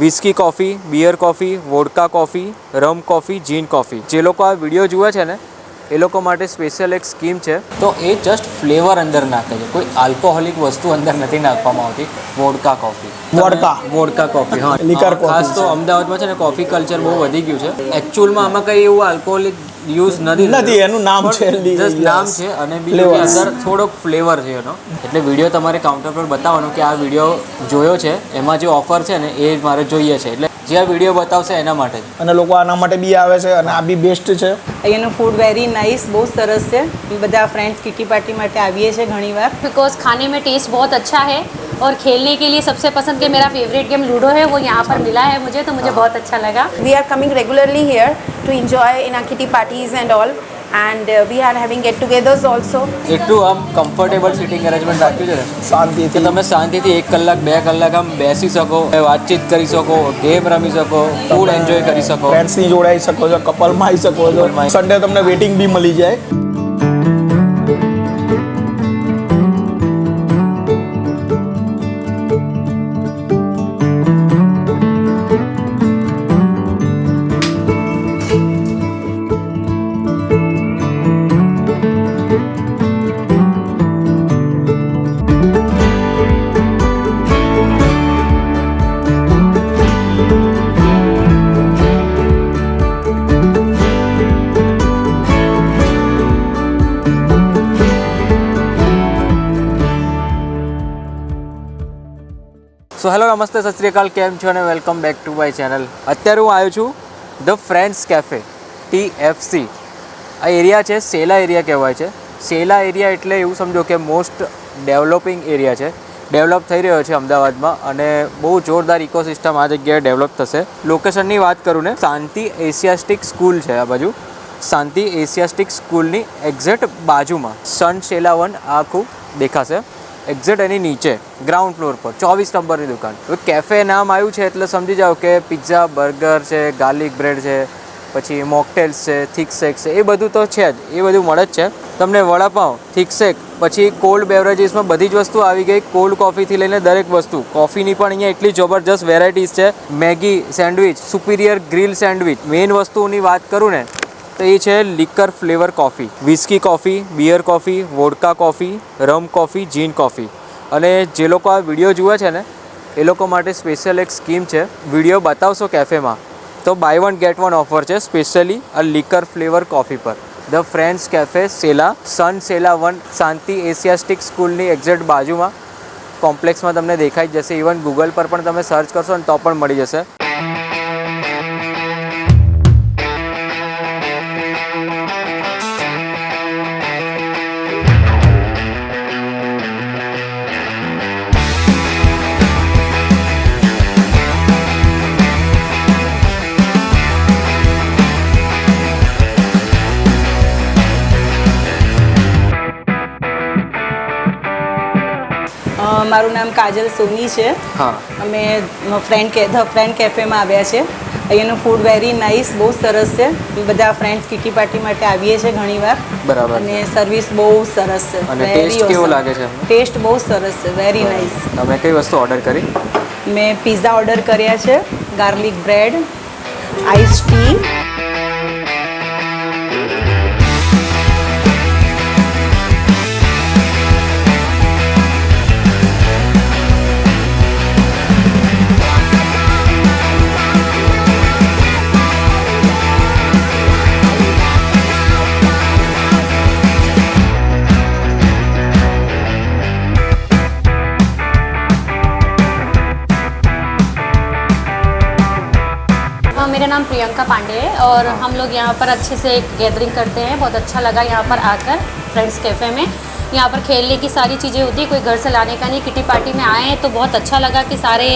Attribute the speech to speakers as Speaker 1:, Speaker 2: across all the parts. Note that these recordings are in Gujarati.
Speaker 1: Whisky coffee, beer coffee, vodka coffee, rum coffee, gin coffee. જે લોકો આ વિડીયો જુએ છે ને એ લોકો માટે સ્પેશિયલ એક સ્કીમ છે. તો એ જસ્ટ ફ્લેવર અંદર નાખે છે, કોઈ આલ્કોહોલિક વસ્તુ અંદર નથી નાખવામાં આવતી. વોડકા કોફી, વોડકા કોફી, હા,
Speaker 2: લીકર કોફી.
Speaker 1: ખાસ તો અમદાવાદમાં છે ને કોફી કલ્ચર બહુ વધી ગયું છે. એકચ્યુઅલમાં આમાં કંઈ એવું આલ્કોહોલિક યુઝ નથી,
Speaker 2: એનું નામ છે,
Speaker 1: જસ્ટ નામ છે. અને બીજું કે અંદર થોડોક ફ્લેવર છે એનો. એટલે વિડીયો તમારે કાઉન્ટર પર બતાવવાનો કે આ વિડીયો જોયો છે, એમાં જે ઓફર છે ને એ મારે જોઈએ છે. એટલે જે આ વિડીયો બતાવશે એના માટે જ.
Speaker 2: અને લોકો આના માટે બી આવે છે અને આ બી બેસ્ટ છે.
Speaker 3: અહીંયાનું ફૂડ वेरी नाइस, बहुत सरस है. બધા फ्रेंड्स किटी पार्टी માટે આવીએ છીએ ઘણી વાર.
Speaker 4: बिकॉज खाने में टेस्ट बहुत अच्छा है और खेलने के लिए सबसे पसंद के मेरा फेवरेट गेम लूडो है, वो यहाँ पर मिला है मुझे, तो मुझे बहुत अच्छा लगा.
Speaker 5: We are coming regularly here to enjoy in our kitty parties and all, and we are having get-togethers also.
Speaker 1: એટલું આમ કમ્ફર્ટેબલ સિટિંગ અરેન્જમેન્ટ રાખ્યું છે ને કે
Speaker 2: શાંતિથી
Speaker 1: તમે શાંતિથી 1 કલાક 2 કલાક આમ બેસી શકો, વાતચીત કરી શકો, ગેમ રમી શકો, ફૂડ એન્જોય કરી શકો,
Speaker 2: ફ્રેન્ડ્સની જોડાઈ શકો છો, કપલમાં આવી શકો છો. સન્ડે તમને વેટિંગ બી મળી જાય.
Speaker 1: સો હેલો, નમસ્તે, સત શ્રી અકાલ, કેમ છો અને welcome back to my channel. અત્યારે હું આવ્યો છું ધ ફ્રેન્ડ્સ કેફે, TFC. આ એરિયા છે સેલા એરિયા કહેવાય છે. સેલા એરિયા એટલે એવું સમજો કે મોસ્ટ ડેવલપિંગ એરિયા છે, ડેવલપ થઈ રહ્યો છે અમદાવાદમાં, અને બહુ જોરદાર ઇકોસિસ્ટમ આ જગ્યાએ ડેવલપ થશે. લોકેશનની વાત કરું ને, શાંતિ એશિયાસ્ટિક સ્કૂલ છે આ બાજુ. શાંતિ એશિયાસ્ટિક સ્કૂલની એક્ઝેક્ટ બાજુમાં સન સેલા 1 આખું દેખાશે. એક્ઝેક્ટ એની નીચે ગ્રાઉન્ડ ફ્લોર પર 24 નંબરની દુકાન. હવે કેફે નામ આવ્યું છે એટલે સમજી જાઓ કે પિઝા, બર્ગર છે, ગાર્લિક બ્રેડ છે, પછી મોકટેલ્સ છે, થિક શેક છે, એ બધું તો છે જ, એ બધું મળે જ છે તમને. વડાપાઉં, થિક શેક, પછી કોલ્ડ બેવરેજીસમાં બધી જ વસ્તુ આવી ગઈ. કોલ્ડ કોફીથી લઈને દરેક વસ્તુ. કોફીની પણ અહીંયા એટલી જબરજસ્ત વેરાયટીઝ છે. Maggi sandwich, superior grill sandwich. Main વસ્તુની વાત કરું ને તો એ છે liquor flavour coffee, whisky coffee, beer coffee, vodka coffee, rum coffee, gin coffee. અને જે લોકો આ વિડીયો જુએ છે ને એ લોકો માટે સ્પેશિયલ એક સ્કીમ છે. વિડીયો બતાવશો કેફેમાં તો બાય 1 ગેટ 1 ઓફર છે, સ્પેશિયલી આ લીકર ફ્લેવર કોફી પર. ધ ફ્રેન્ડ્સ કેફે સેલા, સન સેલા 1, શાંતિ એશિયાસ્ટિક સ્કૂલની એક્ઝેક્ટ બાજુમાં કોમ્પ્લેક્સમાં તમને દેખાઈ જ જશે. ઇવન ગૂગલ પર પણ તમે સર્ચ કરશો ને તો પણ મળી જશે.
Speaker 3: મારું નામ કાજલ સોની છે.
Speaker 1: હા,
Speaker 3: અમે ધ ફ્રેન્ડ કેફેમાં આવ્યા છે. અહીંયાનું ફૂડ વેરી નાઇસ, બહુ સરસ છે. બધા ફ્રેન્ડ્સ કિટી પાર્ટી માટે આવીએ છીએ ઘણી વાર.
Speaker 1: બરાબર.
Speaker 3: અને સર્વિસ બહુ સરસ છે.
Speaker 1: અને ટેસ્ટ કેવો લાગે છે?
Speaker 3: ટેસ્ટ બહુ સરસ છે, વેરી નાઇસ.
Speaker 1: તમે કઈ વસ્તુ ઓર્ડર કરી?
Speaker 3: મેં પિઝા ઓર્ડર કર્યા છે, ગાર્લિક બ્રેડ, આઈસ ટી.
Speaker 4: मेरा नाम प्रियंका पांडे है और हम लोग यहाँ पर अच्छे से एक गैदरिंग करते हैं. बहुत अच्छा लगा यहाँ पर आकर फ्रेंड्स कैफ़े में. यहाँ पर खेलने की सारी चीज़ें होती है, कोई घर से लाने का नहीं. किटी पार्टी में आए हैं तो बहुत अच्छा लगा कि सारे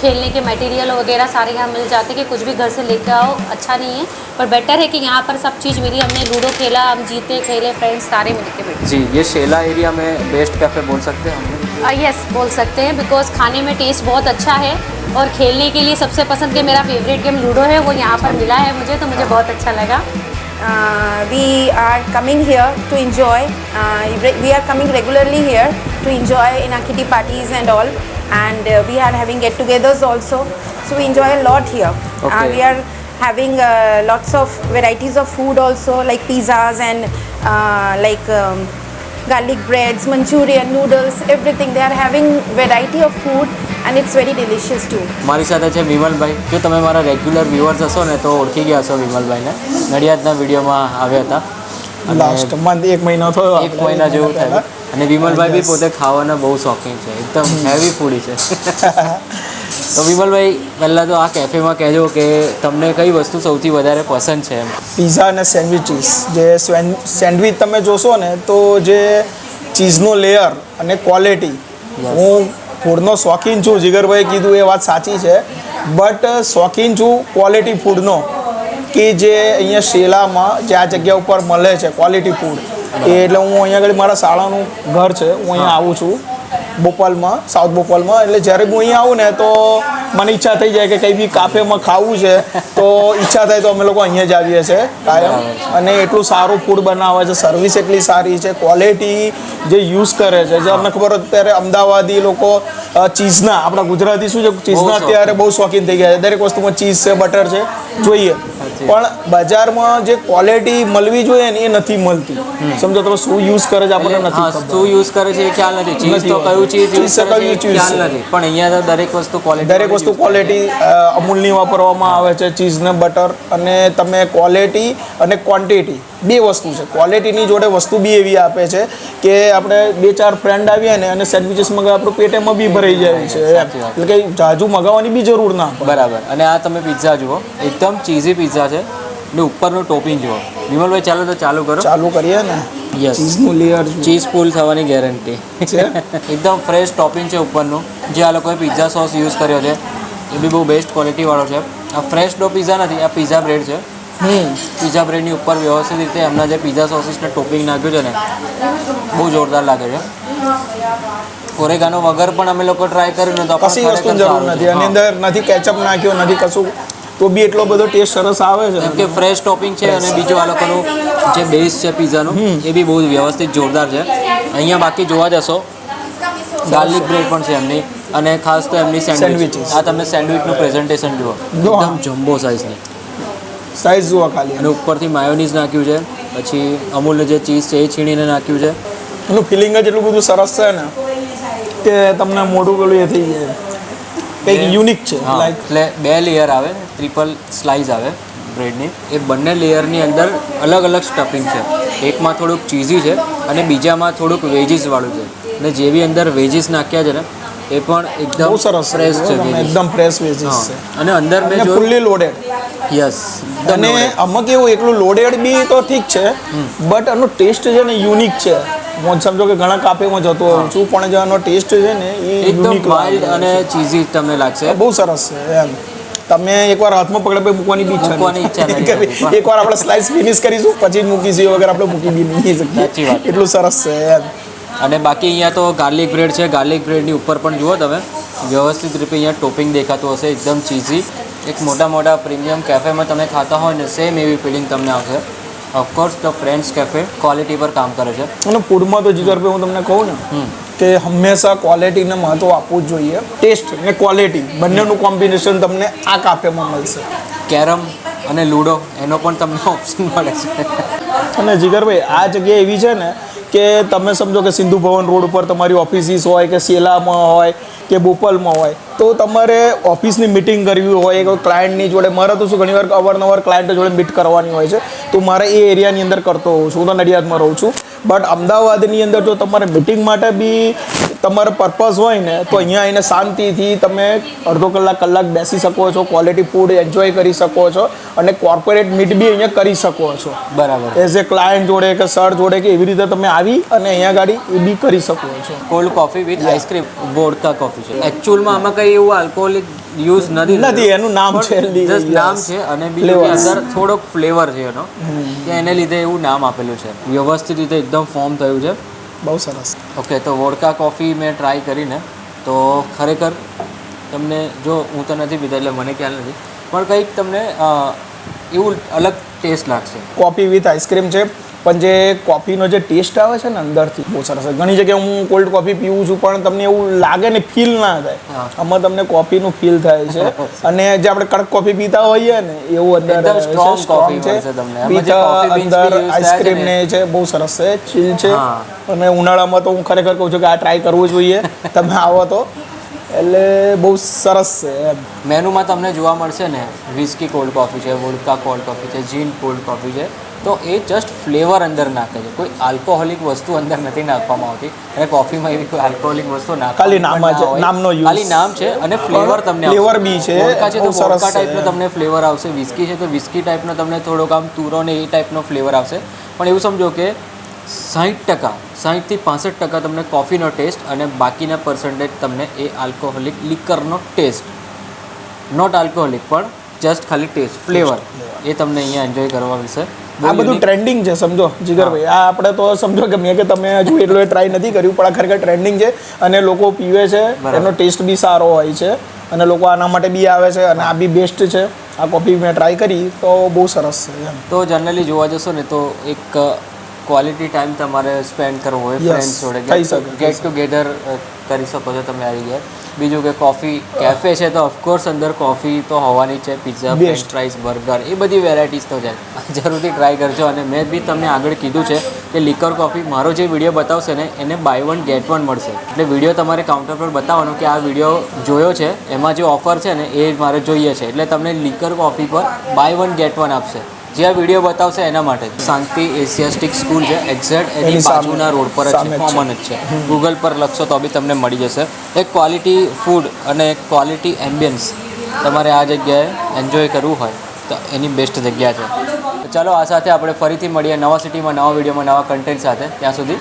Speaker 4: खेलने के मटेरियल वगैरह सारे यहाँ मिल जाते हैं, कि कुछ भी घर से लेकर आओ अच्छा नहीं है, पर बेटर है कि यहाँ पर सब चीज़ मिली. हमने लूडो खेला, हम जीते खेले, फ्रेंड्स सारे मिलके बैठे.
Speaker 1: जी, ये शेला एरिया में बेस्ट कैफ़े बोल सकते हैं हम?
Speaker 4: यस, बोल सकते हैं. बिकॉज खाने में टेस्ट बहुत अच्छा है और खेलने के लिए सबसे पसंद के मेरा फेवरेट गेम लूडो है, वो यहाँ पर मिला है मुझे, तो मुझे बहुत अच्छा लगा.
Speaker 5: We are coming here to enjoy. We are coming regularly here to enjoy in our kitty parties and all, and we are having get-togethers also. So we enjoy a lot here.
Speaker 1: Okay.
Speaker 5: We are having lots of varieties of food also, like pizzas and garlic breads, Manchurian noodles, everything. They are having variety of food and it's very delicious too.
Speaker 1: મારી સાથે છે વિમલભાઈ. જો તમે મારા રેગ્યુલર વ્યુઅર્સ હશો ને તો ઓળખી ગયા હશો વિમલભાઈને. નડિયાદના વિડીયોમાં આવ્યા હતા. અને
Speaker 2: લાસ્ટ મંથ 1 મહિનો થયો
Speaker 1: એક મહિના જેવું થયું. અને વિમલભાઈ બી પોતે ખાવાના બહુ શોખીન છે, એકદમ હેવી ફૂડી છે. તો વિમલભાઈ, પહેલાં તો આ કેફેમાં કહેજો કે તમને કઈ વસ્તુ સૌથી વધારે પસંદ છે એમ.
Speaker 2: પીઝા અને સેન્ડવિચીસ. જે સેન્ડવિચ તમે જોશો ને તો જે ચીઝનો લેયર અને ક્વોલિટી, હું ફૂડનો શોખીન છું, જીગરભાઈ કીધું એ વાત સાચી છે, બટ શોખીન છું ક્વોલિટી ફૂડનો, કે જે અહીંયા શેલામાં જે આ જગ્યા ઉપર મળે છે ક્વોલિટી ફૂડ એ. એટલે હું અહીંયા આગળ મારા શાળાનું ઘર છે, હું અહીંયા આવું છું બોપલમાં, સાઉથ બોપલમાં. એટલે જ્યારે હું અહીંયા આવું ને તો મને ઈચ્છા થઈ જાય કે કંઈ બી કાફેમાં ખાવું છે તો ઈચ્છા થાય તો અમે લોકો અહીંયા જ આવીએ છીએ કાયમ. અને એટલું સારું ફૂડ બનાવે છે, સર્વિસ એટલી સારી છે, ક્વોલિટી જે યુઝ કરે છે. જે અમને ખબર અત્યારે અમદાવાદી લોકો ચીઝના, આપણા ગુજરાતી શું છે, ચીઝના અત્યારે બહુ શોખીન થઈ ગયા છે. દરેક વસ્તુમાં ચીઝ છે, બટર છે, જોઈએ. પણ બજારમાં જે ક્વોલિટી મળવી જોઈએ ને એ નથી મળતી. સમજો તમે શું યુઝ કરે છે આપણને નથી ખબર.
Speaker 1: શું યુઝ કરે છે એ ખ્યાલ નથી. ચીઝ તો કયું ચીઝ યુઝ કરે છે એ ખ્યાલ નથી. પણ અહીંયા તો દરેક વસ્તુ
Speaker 2: ક્વોલિટી અમૂલની વાપરવામાં આવે છે, ચીઝ ને બટર. અને તમે ક્વોલિટી અને ક્વોન્ટિટી બે વસ્તુ છે. ક્વોલિટીની જોડે વસ્તુ બી એવી આપે છે કે આપણે 2-4 ફ્રેન્ડ આવીએ ને અને સેન્ડવિચીસ મગાવે આપણું પેટેમાં બી ભરાઈ જાય છે. એટલે કે જાજુ મગાવવાની બી જરૂર ના પડે.
Speaker 1: બરાબર. અને આ તમે પિઝા જુઓ, એકદમ ચીઝી પિઝા છે ને ઉપરનું ટોપિંગ જુઓ. વિમલભાઈ, ચાલો તો ચાલુ
Speaker 2: કરીએ ને.
Speaker 1: યસ,
Speaker 2: ચીઝનું લેયર
Speaker 1: ચીઝ ફૂલ થવાની ગેરંટી છે. એકદમ ફ્રેશ ટોપિંગ છે ઉપરનું. જે આ લોકોએ પિઝા સોસ યુઝ કર્યો છે એ બી બહુ બેસ્ટ ક્વોલિટીવાળો છે. આ ફ્રેશ ડો પિઝા નથી, આ પિઝા બ્રેડ છે. પિઝા બ્રેડની ઉપર વ્યવસ્થિત રીતે એમના જે પિઝા સોસીસને ટોપિંગ નાખ્યું છે ને, બહુ જોરદાર લાગે છે. ઓરેગાનો વગર પણ અમે લોકો ટ્રાય કર્યું ને તો
Speaker 2: કશી વસ્તુ જરૂર નથી. આની અંદર નથી કેચઅપ નાખ્યો, નથી કશું, તો બી એટલો બધો ટેસ્ટ સરસ આવે છે.
Speaker 1: કેમ કે ફ્રેશ ટોપિંગ છે. અને બીજું આ લોકોનું જે બેઝ છે પિઝાનું એ બી બહુ વ્યવસ્થિત જોરદાર છે. અહીંયા બાકી જોવા જશો ગાર્લિક બ્રેડ પણ છે એમની, અને ખાસ તો એમની સેન્ડવિચ. આ તમે સેન્ડવિચનું પ્રેઝન્ટેશન જુઓ, એકદમ જમ્બો સાઇઝની
Speaker 2: સાઇઝ જુઓ ખાલી.
Speaker 1: અને ઉપરથી માયોનીઝ નાખ્યું છે, પછી અમૂલનું જે ચીઝ છે એ છીણીને નાખ્યું છે.
Speaker 2: એનું ફિલિંગ જ એટલું બધું સરસ છે ને કે તમને મોઢું પેલું એ થઈ જાય, કંઈક યુનિક છે.
Speaker 1: એટલે 2 લેયર આવે, ટ્રિપલ સ્લાઇસ આવે બ્રેડની. એ બંને લેયરની અંદર અલગ અલગ સ્ટફિંગ છે. એકમાં થોડુંક ચીઝી છે અને બીજામાં થોડુંક વેજીસવાળું છે. અને જે બી અંદર વેજીસ નાખ્યા છે ને એ પણ એકદમ
Speaker 2: બહુ સરસ
Speaker 1: ફ્રેશ છે,
Speaker 2: એકદમ ફ્રેશ વેજીસ છે.
Speaker 1: અને અંદર મેં જો
Speaker 2: ફુલ્લી લોડેડ.
Speaker 1: યસ.
Speaker 2: અને આમાં કેવું, એકલું લોડેડ બી તો ઠીક છે, બટ એનો ટેસ્ટ છે ને યુનિક છે. હું સમજો કે ઘણા કાફેમાં જતો હોઉં છું, પણ જે એનો ટેસ્ટ છે ને એ
Speaker 1: એકદમ
Speaker 2: યુનિક
Speaker 1: વાઇલ્ડ અને ચીઝી તમને લાગશે.
Speaker 2: બહુ સરસ છે એમ. તમે એકવાર હાથમાં પકડે મૂકવાની બી
Speaker 1: ઈચ્છા નથી.
Speaker 2: એકવાર આપણે સ્લાઇસ ફિનિશ કરીશું પછી જ મૂકીશું, વગર આપણે મૂકી બી નહીં શકીએ.
Speaker 1: સાચી વાત.
Speaker 2: એટલું સરસ છે એમ.
Speaker 1: અને બાકી અહીંયા તો ગાર્લિક બ્રેડ છે. ગાર્લિક બ્રેડની ઉપર પણ જુઓ તમે, વ્યવસ્થિત રીતે અહીંયા ટોપિંગ દેખાતું હશે, એકદમ ચીઝી. એક મોટા પ્રીમિયમ કેફેમાં તમે ખાતા હોય ને સેમ એવી ફિલિંગ તમને આવશે. Of course the friends cafe quality પર કામ કરે છે.
Speaker 2: અને ફૂડમાં તો જીગરભાઈ હું તમને કહું ને કે હંમેશા ક્વોલિટીને મહત્વ આપવું જ જોઈએ. ટેસ્ટ અને ક્વોલિટી બંનેનું કોમ્બિનેશન તમને આ કાફેમાં મળશે.
Speaker 1: કેરમ અને લૂડો એનો પણ તમને ઓપ્શન મળે છે.
Speaker 2: અને જીગરભાઈ, આ જગ્યા એવી છે ને કે તમે સમજો કે સિંધુ ભવન રોડ ઉપર તમારી ઓફિસીસ હોય, કે શેલામાં હોય, કે બોપલમાં હોય, તો તમારે ઓફિસની મિટિંગ કરવી હોય કોઈ ક્લાયન્ટની જોડે, મારે તો શું ઘણીવાર અવારનવાર ક્લાયન્ટ જોડે મીટ કરવાની હોય છે, તો મારે એ એરિયાની અંદર કરતો હોઉં છું. હું તો નડિયાદમાં રહું છું, બટ અમદાવાદની અંદર જો તમારે મિટિંગ માટે બી તમારે પર્પઝ હોય ને તો અહીંયા આવીને શાંતિથી તમે અડધો કલાક બેસી શકો છો, ક્વોલિટી ફૂડ એન્જોય કરી શકો છો, અને કોર્પોરેટ મીટ બી અહીંયા કરી શકો છો.
Speaker 1: બરાબર.
Speaker 2: એઝ એ ક્લાયન્ટ જોડે કે સર જોડે કે એવી રીતે તમે આવી અને અહીંયા ગાડી એ બી કરી શકો છો.
Speaker 1: Cold coffee with ice cream, vodka coffee છે. એકચ્યુઅલમાં આમાં કંઈ એવું આલ્કોહોલિક યુઝ નથી,
Speaker 2: એનું નામ છે,
Speaker 1: જસ્ટ નામ છે. અને બીજું કે અંદર થોડોક ફ્લેવર છે એનો, કે એને લીધે એવું નામ આપેલું છે. વ્યવસ્થિત રીતે એકદમ ફોર્મ થયું છે,
Speaker 2: બહુ સરસ.
Speaker 1: ઓકે. તો વોડકા કોફી મેં ટ્રાય કરીને તો ખરેખર તમને, જો હું તો નથી પીધા એટલે મને ખ્યાલ નથી, પણ કંઈક તમને એવું અલગ ટેસ્ટ લાગશે.
Speaker 2: કોફી વિથ આઈસ્ક્રીમ છે, પણ જે કોફીનો જે ટેસ્ટ આવે છે ને અંદરથી બહુ સરસ છે. ઘણી જગ્યાએ હું કોલ્ડ કોફી પીવું છું પણ તમને એવું લાગે ને ફીલ ના થાય. આમાં તમને કોફીનું ફીલ થાય છે અને જે આપણે કડક કોફી પીતા હોઈએ ને એવું અંદર
Speaker 1: એકદમ strong coffee
Speaker 2: છે.
Speaker 1: મળશે તમને. આમાં જે
Speaker 2: વિથ
Speaker 1: coffee beans
Speaker 2: અંદર
Speaker 1: બી use થાય છે
Speaker 2: આઈસ્ક્રીમ
Speaker 1: ને,
Speaker 2: ને છે, બહુ સરસ છે, ચીલ છે.
Speaker 1: હા.
Speaker 2: અને ઉનાળામાં તો હું ખરેખર કહું છું કે આ ટ્રાય કરવું જોઈએ તમે આવો તો. એટલે બહુ સરસ છે એમ.
Speaker 1: મેનુમાં તમને જોવા મળશે ને વિસ્કી કોલ્ડ કોફી છે, વોડકા કોલ્ડ કોફી છે, જીન કોલ્ડ કોફી છે. તો એ જસ્ટ ફ્લેવર અંદર નાખે છે, કોઈ આલ્કોહોલિક વસ્તુ અંદર નથી નાખવામાં આવતી. અને કોફીમાં એવી કોઈ આલ્કોહોલિક વસ્તુ
Speaker 2: ખાલી નામ જ, નામનો use.
Speaker 1: ખાલી નામ છે અને ફ્લેવર તમને
Speaker 2: ફ્લેવર
Speaker 1: આવશે.
Speaker 2: બી છે,
Speaker 1: વોડકા છે તો
Speaker 2: બહુ સરસ
Speaker 1: વોડકા
Speaker 2: છે.
Speaker 1: ટાઈપનો તમને ફ્લેવર આવશે, વિસ્કી છે તો વિસ્કી ટાઈપનો તમને થોડોક આમ તુરો ને એ ટાઈપનો ફ્લેવર આવશે. પણ એવું સમજો કે 60% 60થી 65% તમને કોફીનો ટેસ્ટ અને બાકીના પર્સન્ટેજ તમને એ આલ્કોહોલિક લિકરનો ટેસ્ટ, નોટ આલ્કોહોલિક પણ જસ્ટ ખાલી ટેસ્ટ ફ્લેવર એ તમને અહીંયા એન્જોય કરવા મળશે.
Speaker 2: આ બધું ટ્રેન્ડિંગ છે સમજો જીગરભાઈ. આ આપણે તો સમજો કે મેં કે તમે હજુ એટલો ટ્રાય નથી કર્યું પણ આ ખરેખર ટ્રેન્ડિંગ છે અને લોકો પીવે છે. એનો ટેસ્ટ બી સારો હોય છે અને લોકો આના માટે બી આવે છે અને આ બી બેસ્ટ છે. આ કોફી મેં ટ્રાય કરી તો બહુ સરસ છે એમ.
Speaker 1: તો જનરલી જોવા જશો ને તો એક ક્વોલિટી ટાઈમ તમારે સ્પેન્ડ કરવો હોય
Speaker 2: Yes,
Speaker 1: ફ્રેન્ડ્સ જોડે,
Speaker 2: થઈ શકે,
Speaker 1: ગેટ ટુગેધર કરી શકો છો તમે આવી ગયા. બીજું કે કોફી કેફે છે તો ઓફકોર્સ અંદર કોફી તો હોવાની જ છે, pizza,
Speaker 2: Best.
Speaker 1: French fries, burger એ બધી વેરાયટીઝ તો છે. જરૂરથી ટ્રાય કરજો. અને મેં બી તમને આગળ કીધું છે કે લિકર કોફી મારો જે વિડીયો બતાવશે ને એને બાય 1 ગેટ 1 મળશે. એટલે વિડીયો તમારે કાઉન્ટર પર બતાવવાનો કે આ વિડીયો જોયો છે, એમાં જે ઓફર છે ને એ મારે જોઈએ છે, એટલે તમને લિકર કોફી પર બાય 1 ગેટ 1 આપશે. જે આ વિડીયો બતાવશે એના માટે. શાંતિ એશિયાસ્ટિક સ્કૂલ છે, એક્ઝેક્ટ એની
Speaker 2: એની સામે-
Speaker 1: બાજુના રોડ પર જ
Speaker 2: સામે
Speaker 1: છે,
Speaker 2: જ છે.
Speaker 1: કોમન જ છે. ગૂગલ પર લખશો તો બી તમને મળી જશે. એક ક્વોલિટી ફૂડ અને એક ક્વોલિટી એમ્બિયન્સ તમારે આ જગ્યાએ એન્જોય કરવું હોય તો એની બેસ્ટ જગ્યા છે. તો ચાલો આ સાથે આપણે ફરીથી મળીએ નવા સિટીમાં, નવા વિડીયોમાં, નવા કન્ટેન્ટ સાથે. ત્યાં સુધી